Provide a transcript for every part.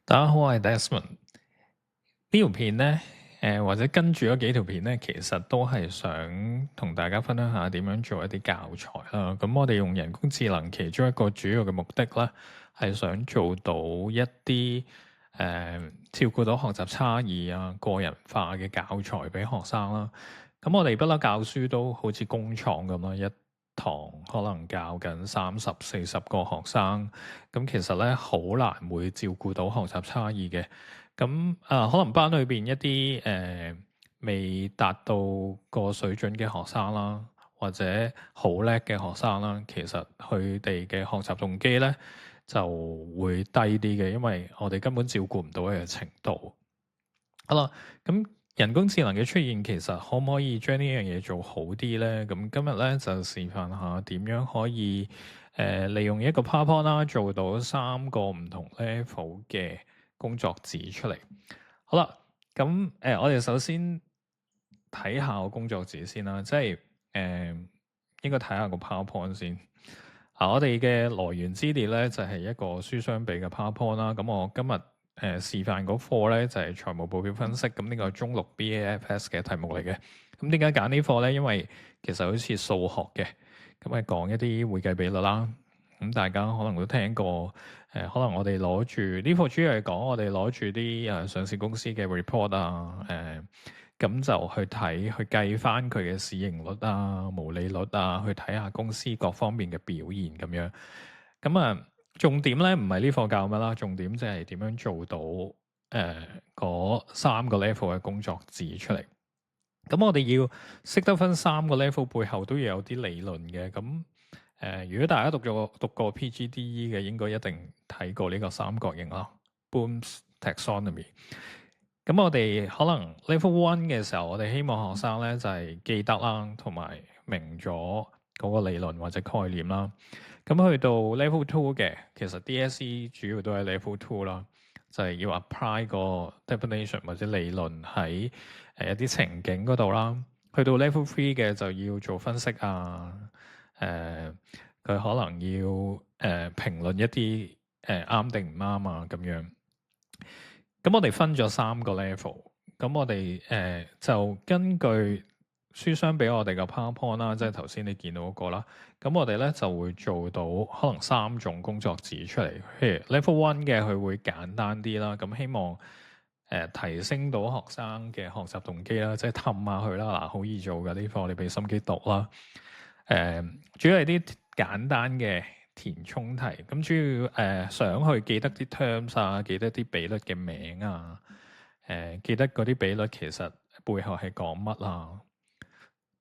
大家好，我係 Desmond。呢條片呢，或者跟住嗰幾條片呢，其實都係想同大家分享下點樣做一啲教材啦。咁我哋用人工智能其中一個主要嘅目的呢，係想做到一啲照顧到學習差異啊、個人化嘅教材俾學生啦。咁我哋不嬲教書都好似工廠咁啦，一堂可能教緊30-40個學生，咁其實咧好難會照顧到學習差異嘅。咁可能班裏邊一啲未達到個水準嘅學生啦，或者好叻嘅學生啦，其實佢哋嘅學習動機咧就會低啲嘅，因為我哋根本照顧唔到佢嘅程度。好啦，咁人工智能嘅出現，其實可唔可以將呢樣嘢做好啲呢？咁今日咧就示範下點樣可以利用一個 PowerPoint 啦，做到3個唔同 level 嘅工作紙出嚟。好啦，咁我哋首先睇下個工作紙先啦，即係應該睇下個 PowerPoint 先。我哋嘅來源資料咧就係一個書相比嘅 PowerPoint 啦。咁我今日示範嗰課咧就係財務報表分析。咁呢個係中六 BAFS 嘅題目嚟嘅。咁點解揀呢課咧？因為其實好似數學嘅，咁係講一啲會計比率啦。咁大家可能都聽過。可能我哋攞住呢課主要係講我哋攞住啲上市公司嘅 report 啊。咁就去睇去計翻佢嘅市盈率啊、毛利率啊，去睇下公司各方面嘅表現咁樣。咁重點咧唔係呢課教乜啦，重點就係點樣做到嗰3個 level 嘅工作紙出嚟。咁我哋要識得分3個 level，背後都要有啲理論嘅。咁如果大家讀過 PGDE 嘅，應該一定睇過呢個三角形啦 Bloom's Taxonomy。咁我哋可能 level 1嘅時候，我哋希望學生咧就係記得啦，同埋明咗嗰個理論或者概念啦。咁去到 level 2嘅，其實 DSE 主要都係 level 2啦，就係要 apply 個 definition 或者理論喺一啲情景嗰度啦。去到 level 3嘅就要做分析啊，佢可能要評論一啲啱定唔啱啊咁樣。咁我哋分咗3個 level，咁我哋就根據書相比我哋嘅 PowerPoint 啦，即係頭先你見到嗰個啦。咁我哋咧就會做到可能3種工作紙出嚟。譬如 level 1嘅佢會簡單啲啦，咁希望提升到學生嘅學習動機啦，即係氹下佢啦。嗱，好易做㗎呢課，你俾心機讀啦。主要係啲簡單嘅填充題，咁主要想去記得啲 terms 啊，記得啲比率嘅名啊，記得嗰啲比率其實背後係講乜啊，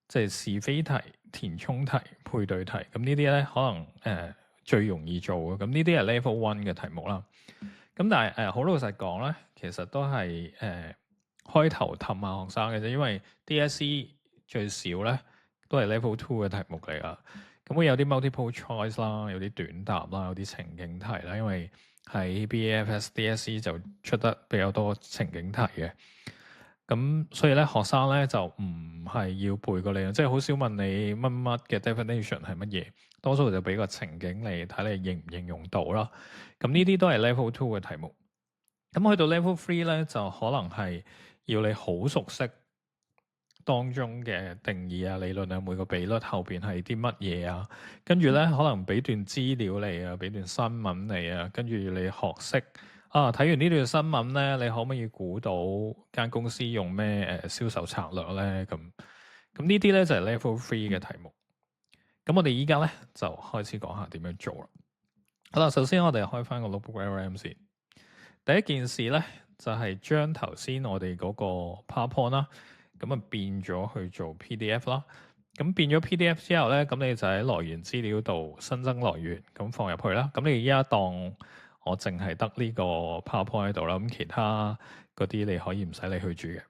即係是非題、填充題、配對題，咁呢啲咧可能最容易做嘅，咁呢啲係 level 1嘅題目啦。咁但係好老實講咧，其實都係開頭氹下學生嘅啫，因為 DSE 最少咧都係 level 2嘅題目嚟㗎。咁會有啲 multiple choice 啦，有啲短答啦，有啲情景題啦。因為喺 BAFS DSE 就出得比較多情景題嘅。咁所以咧，學生咧就唔係要背個理論，即係好少問你乜乜嘅 definition 係乜嘢，多數就俾個情景你睇，你應唔應用到啦。咁呢啲都係 level 2嘅題目。咁去到 level 3咧，就可能係要你好熟悉當中嘅定義啊、理論啊、每個比率後邊係啲乜嘢啊，跟住咧可能俾段資料你啊，俾段新聞你啊，跟住你學識啊，睇完呢段新聞咧，你可唔可以估到間公司用咩銷售策略咧？咁呢啲咧就係 level 3嘅題目。咁我哋依家咧就開始講下點樣做啦。好啦，首先我哋開翻個 Notebook LM 先。第一件事咧就係將頭先我哋嗰個 PowerPoint 啦，咁變咗去做 PDF 啦。咁變咗 PDF 之後咧，咁你就喺來源資料度新增來源，咁放入去啦。咁你依家當我淨係得呢個 PowerPoint 喺度啦，咁其他嗰啲你可以唔使理佢住嘅。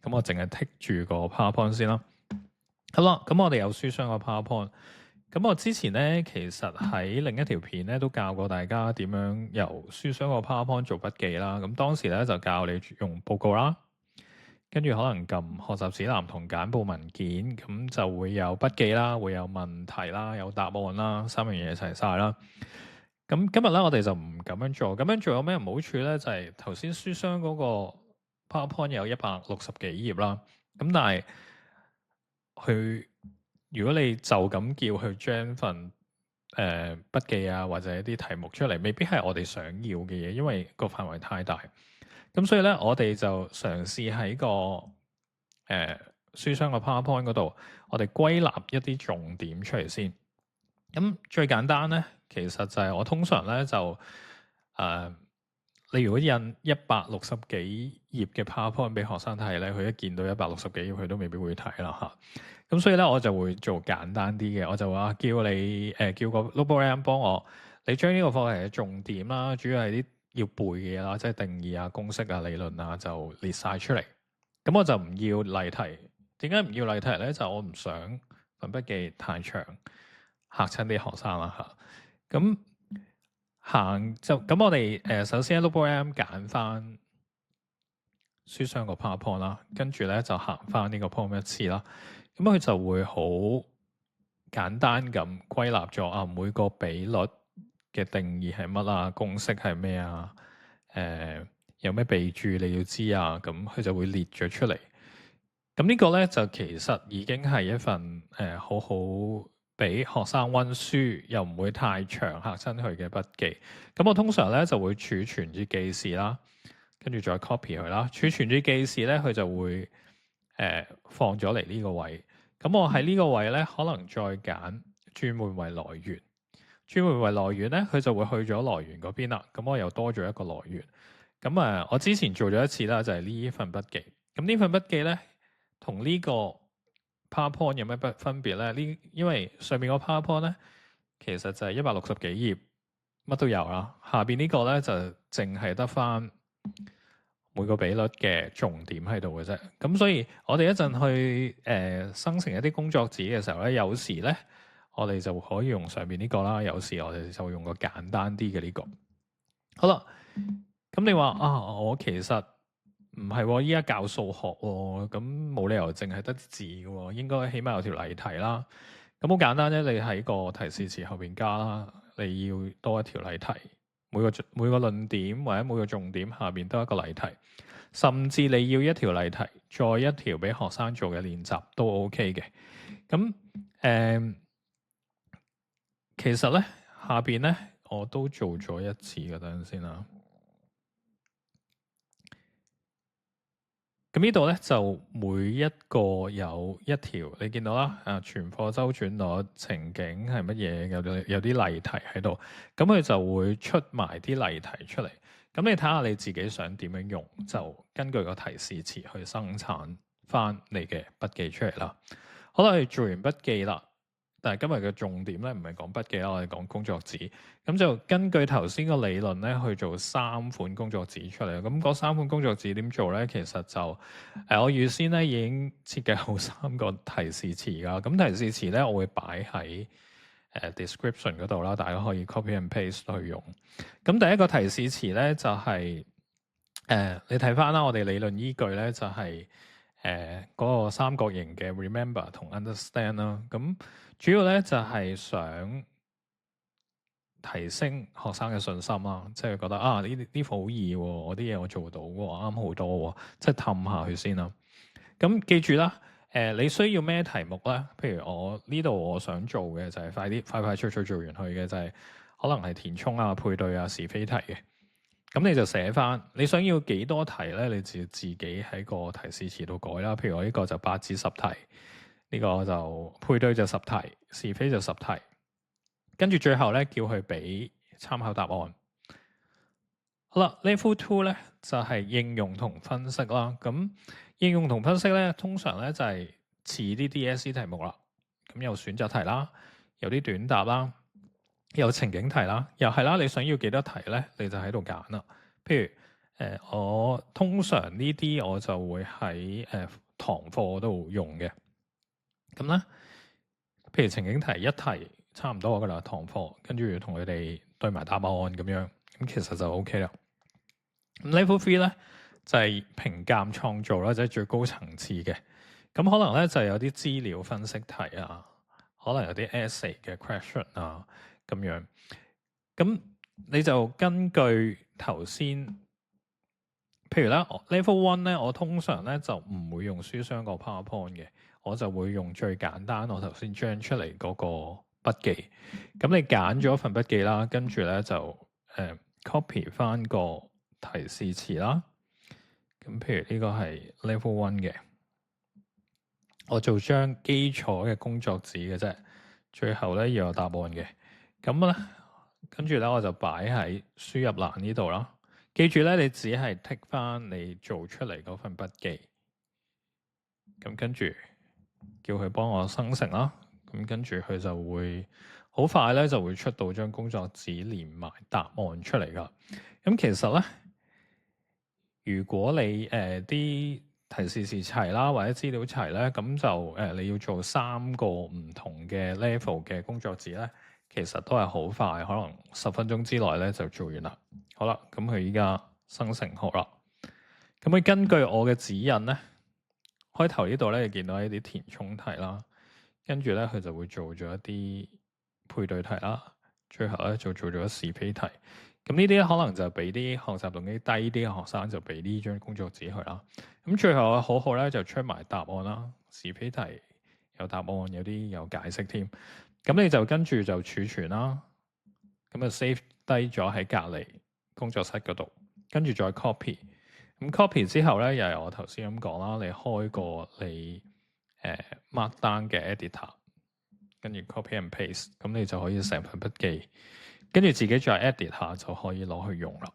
咁我淨係剔住個 PowerPoint 先啦。好啦，咁我哋有書箱個 PowerPoint。咁我之前咧，其實喺另一條片咧都教過大家點樣由書箱個 PowerPoint 做筆記啦。咁當時咧就教你用報告啦，跟住可能撳學習指南同簡報文件，咁就會有筆記啦，會有問題啦，有答案啦，3樣嘢一齊晒啦。咁今日咧，我哋就唔咁樣做。咁樣做有咩唔好處咧？就係頭先書箱嗰個 PowerPoint 有160幾頁啦。咁但係佢如果你就咁叫佢將份筆記啊或者一啲題目出嚟，未必係我哋想要嘅嘢，因為個範圍太大。咁所以咧，我哋就嘗試喺個書箱個 PowerPoint 嗰度，我哋歸納一啲重點出嚟先。咁最簡單咧，其實就係我通常咧就你如果印160幾頁嘅 PowerPoint 俾學生睇咧，佢一見到160幾頁，佢都未必會睇啦嚇。咁所以咧，我就會做簡單啲嘅，我就話叫你叫個 Notebook 幫我，你將呢個課題嘅重點啦，主要係啲要背嘅嘢啦，即係定義啊、公式啊、理論啊，就列晒出嚟。咁我就唔要例題。點解唔要例題咧？就我唔想份筆記太長，嚇親啲學生啦嚇。咁咁我哋首先喺 Notebook 揀翻書箱個 PowerPoint 啦，跟住咧就行翻呢個 PowerPoint 一次啦。咁佢就會好簡單咁歸納咗每個比率嘅定義係乜啊，公式係咩啊，有咩備註你要知啊，咁佢就會列咗出嚟。咁呢個咧就其實已經係一份好好俾學生溫書又唔會太長嚇親佢嘅筆記。咁我通常咧就會儲存住記事啦，跟住再 copy 佢啦。儲存住記事咧，佢就會放咗嚟呢個位。咁我喺呢個位咧，可能再揀轉換為來源。轉換為來源咧，佢就會去咗來源嗰邊啦。咁我又多咗一個來源。咁我之前做咗一次啦，就係呢份筆記。咁呢份筆記咧，同呢個 PowerPoint 有咩分別咧？因為上面個 PowerPoint 咧，其實就係160幾頁，乜都有啦。下邊呢個咧就淨係得翻每個比率嘅重點喺度嘅啫。咁所以我哋一陣去生成一啲工作紙嘅時候咧，有時咧我哋就可以用上邊呢個啦，有時我哋就用個簡單啲嘅呢個。好啦，咁你話我其實唔係依家教數學喎，咁冇理由淨係得字嘅喎，應該起碼有條例題啦。咁好簡單啫，你喺個提示詞後邊加啦，你要多一條例題，每個論點或者每個重點下邊都一個例題，甚至你要一條例題再一條俾學生做嘅練習都 OK 嘅。咁其實咧下邊咧我都做咗一次嘅，等陣先啦。咁呢度咧就每一個有一條，你見到啦，全課周轉率情景係乜嘢？有啲例題喺度，咁佢就會出埋啲例題出嚟。咁你睇下你自己想點樣用，就根據個提示詞去生產翻你嘅筆記出嚟啦。好啦，我哋做完筆記啦。但係今日嘅重點咧，唔係講筆記啦，我哋講工作紙。咁就根據頭先個理論咧，去做3款工作紙出嚟。咁嗰3款工作紙點做咧？其實就我預先咧已經設計好3個提示詞㗎。咁提示詞咧，我會擺喺description 嗰度啦，大家可以 copy and paste 去用。咁第一個提示詞咧就係你睇翻啦，我哋理論依據咧就係嗰個三角形嘅 remember 同 understand 啦。咁主要咧就係想提升學生嘅信心啦，即係覺得呢課好易喎，我啲嘢我做到喎，啱好多喎，即係氹下佢先啦。咁記住啦，你需要咩題目咧？譬如我呢度我想做嘅就係快脆做完去嘅，就係可能係填充啊、配對啊、是非題嘅。咁你就寫翻你想要幾多題咧？你自己喺個提示詞度改啦。譬如我呢個就8至10題。呢個就配對就10題，是非就10題，跟住最後咧叫佢俾參考答案。好啦，Level 2咧就係應用同分析啦。咁應用同分析咧，通常咧就係似啲 DSE 題目啦。咁有選擇題啦，有啲短答啦，有情景題啦，又係啦。你想要幾多題咧，你就喺度揀啦。譬如我通常呢啲我就會喺堂課度用嘅。咁咧，譬如情景題一題差唔多噶啦，堂課跟住同佢哋對埋答案咁樣，咁其實就 OK 啦。咁 Level 3咧就係評鑑創造啦，即係最高層次嘅。咁可能咧就有啲資料分析題啊，可能有啲 essay 嘅 question 啊咁樣。咁你就根據頭先，譬如咧 level one 咧，我通常咧就唔會用書箱個 PowerPoint 嘅，我就會用最簡單我頭先將出嚟嗰個筆記。咁你揀咗份筆記啦，跟住咧就copy 翻個提示詞啦。咁譬如呢個係 level one 嘅，我做張基礎嘅工作紙嘅啫，最後咧要有答案嘅。咁咧跟住咧我就擺喺輸入欄呢度啦。記住咧，你只係剔翻你做出嚟嗰份筆記。咁跟住叫佢幫我生成啦。咁跟住佢就會好快咧就會出到張工作紙連埋答案出嚟噶。咁其實咧，如果你啲提示詞齊啦，或者資料齊咧，咁就你要做3個唔同嘅 level 嘅工作紙咧，其實都係好快，可能10分鐘之內咧就做完啦。好啦，咁佢依家生成好啦。咁佢根據我嘅指引咧，開頭呢度咧，你見到一啲填充題啦，跟住咧佢就會做咗一啲配對題啦，最後咧就做咗是非題。咁呢啲可能就俾啲學習動機低啲嘅學生就俾呢張工作紙佢啦。咁最後好好咧就出埋答案啦，是非題有答案，有啲有解釋添。咁你就跟住就儲存啦，咁就 save 低咗喺隔離工作室嗰度，跟住再 copy。咁 copy 之後咧，又係我頭先咁講啦，你開個你Markdown 嘅 editor，跟住 copy and paste，咁你就可以成份筆記。跟住自己再 edit 下就可以攞去用啦。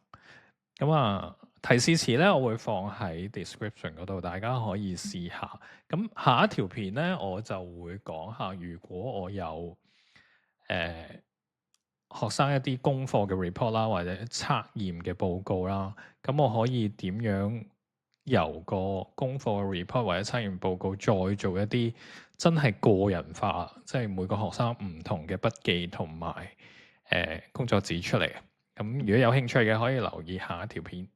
咁啊，提示詞咧，我會放喺 description 嗰度，大家可以試下。咁下一條片咧，我就會講下，如果我有學生一啲功課嘅 report 啦，或者測驗嘅報告啦，咁我可以點樣由個功課嘅 report 或者測驗報告再做一啲真係個人化，即係每個學生唔同嘅筆記同埋工作紙出嚟。咁如果有興趣嘅，可以留意下一條片。